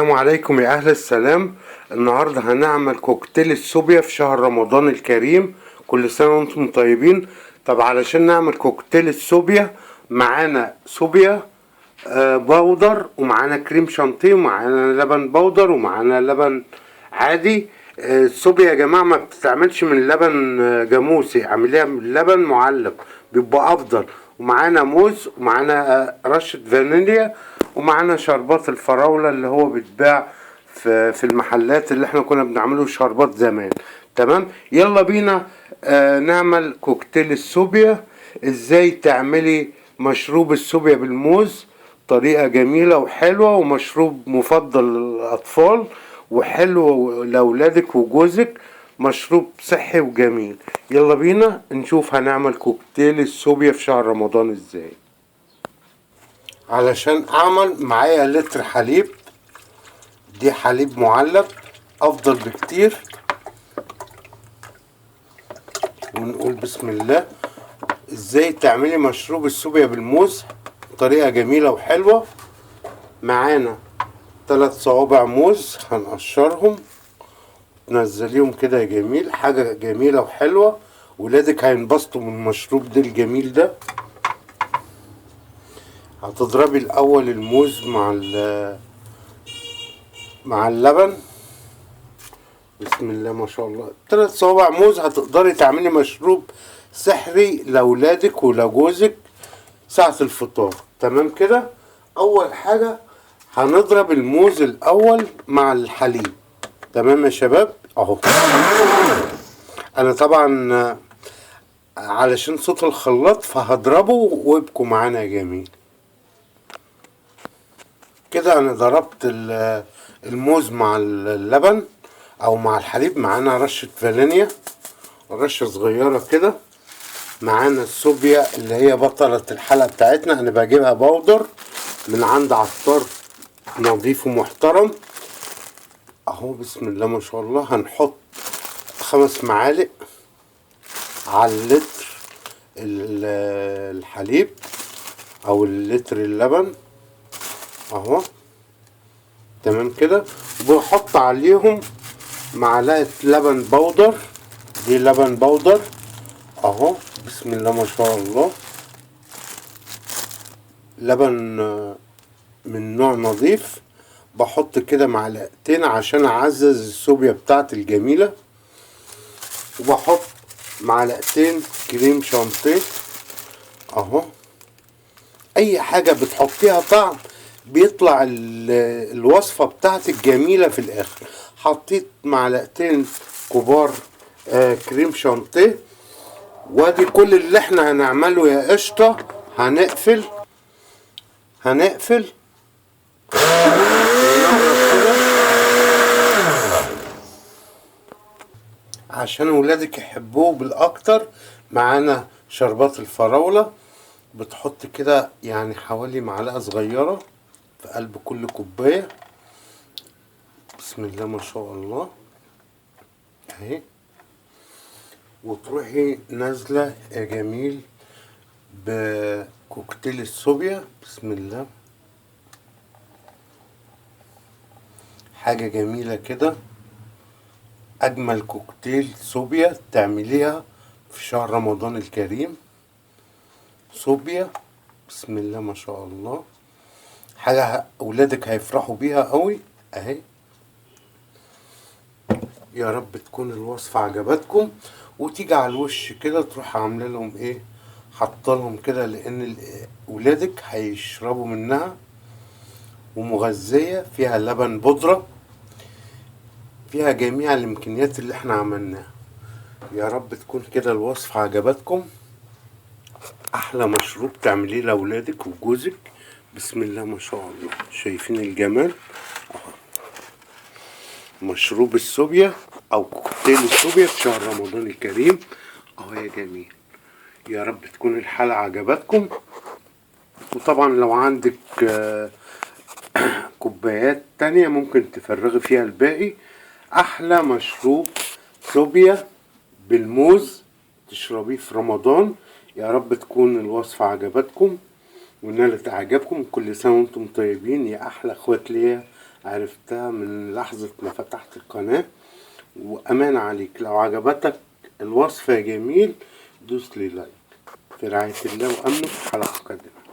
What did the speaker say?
السلام عليكم يا أهل السلام. النهاردة هنعمل كوكتيل الصوبيا في شهر رمضان الكريم. كل سنة وانتم طيبين. طب علشان نعمل كوكتيل الصوبيا معانا صوبيا بودر، ومعانا كريم شانتيه، ومعانا لبن بودر، ومعانا لبن عادي. الصوبيا يا جماعة ما بتتعملش من لبن جاموسي، اعمليها من لبن معلب بيبقى أفضل. ومعانا موز، ومعانا رشة فانيليا، ومعانا شربات الفراولة اللي هو بيتباع في المحلات اللي احنا كنا بنعمله شربات زمان. تمام، يلا بينا نعمل كوكتيل الصوبيا. ازاي تعملي مشروب الصوبيا بالموز؟ طريقة جميلة وحلوة، ومشروب مفضل للأطفال، وحلو لأولادك وجوزك. مشروب صحي وجميل. يلا بينا نشوف هنعمل كوكتيل الصوبيا في شهر رمضان ازاي. علشان اعمل معايا لتر حليب، دي حليب معلب افضل بكتير. ونقول بسم الله. ازاي تعملي مشروب الصوبيا بالموز؟ طريقة جميلة وحلوة. معانا 3 صوابع موز هنقشرهم، تنزليهم كده يا جميل. حاجة جميلة وحلوة، ولادك هينبسطوا من المشروب ده الجميل ده. هتضربي الاول الموز مع اللبن. بسم الله ما شاء الله. 3 صوابع موز هتقدري تعملي مشروب سحري لاولادك ولجوزك ساعة الفطار. تمام كده. اول حاجة هنضرب الموز الاول مع الحليب. تمام يا شباب اهو. انا طبعا علشان صوت الخلاط فهضربه وابقوا معانا يا جميل. كده انا ضربت الموز مع اللبن او مع الحليب. معانا رشة فانيليا، رشة صغيرة كده. معانا الصوبيا اللي هي بطلة الحلقة بتاعتنا، انا بجيبها بودر من عند عطار نظيف ومحترم اهو. بسم الله ما شاء الله. هنحط 5 معالق على اللتر الحليب او اللتر اللبن اهو. تمام كده. وبحط عليهم معلقة لبن بودر، دي لبن بودر اهو. بسم الله ما شاء الله. لبن من نوع نظيف. بحط كده معلقتين عشان اعزز الصوبيا بتاعتي الجميلة. وبحط معلقتين كريم شانتيه اهو. اي حاجة بتحطيها طعم بيطلع الوصفة بتاعتك جميلة في الاخر. حطيت معلقتين كبار كريم شانتيه. وادي كل اللي احنا هنعمله يا قشطة. هنقفل عشان ولادك يحبوه بالاكتر. معانا شربات الفراولة، بتحط كده يعني حوالي معلقة صغيرة في قلب كل كوباية. بسم الله ما شاء الله اهي. وتروحي نازلة يا جميل بكوكتيل الصوبيا. بسم الله. حاجة جميلة كده. اجمل كوكتيل صوبيا تعمليها في شهر رمضان الكريم. صوبيا بسم الله ما شاء الله. حاجة اولادك هيفرحوا بيها قوي اهي. يا رب تكون الوصفة عجبتكم. وتيجي على الوش كده تروح عامله لهم ايه، حطلهم كده، لان ولادك هيشربوا منها. ومغذية، فيها لبن بودرة، فيها جميع الامكانيات اللي احنا عملناها. يا رب تكون كده الوصفة عجبتكم. احلى مشروب تعمليه لاولادك وجوزك. بسم الله ما شاء الله. شايفين الجمال اهو. مشروب الصوبيا او كوكتيل الصوبيا في شهر رمضان الكريم اهو يا جميل. يا رب تكون الحلقة عجبتكم. وطبعا لو عندك كوبايات تانية ممكن تفرغي فيها الباقي. احلى مشروب صوبيا بالموز تشربيه في رمضان. يا رب تكون الوصفة عجبتكم ونالت اعجابكم. كل سنة وانتم طيبين يا احلى اخوات ليا عرفتها من لحظة ما فتحت القناة. وأمان عليك، لو عجبتك الوصفة يا جميل دوس لي لايك. في رعاية الله وأمنه، في حلقة قادمة.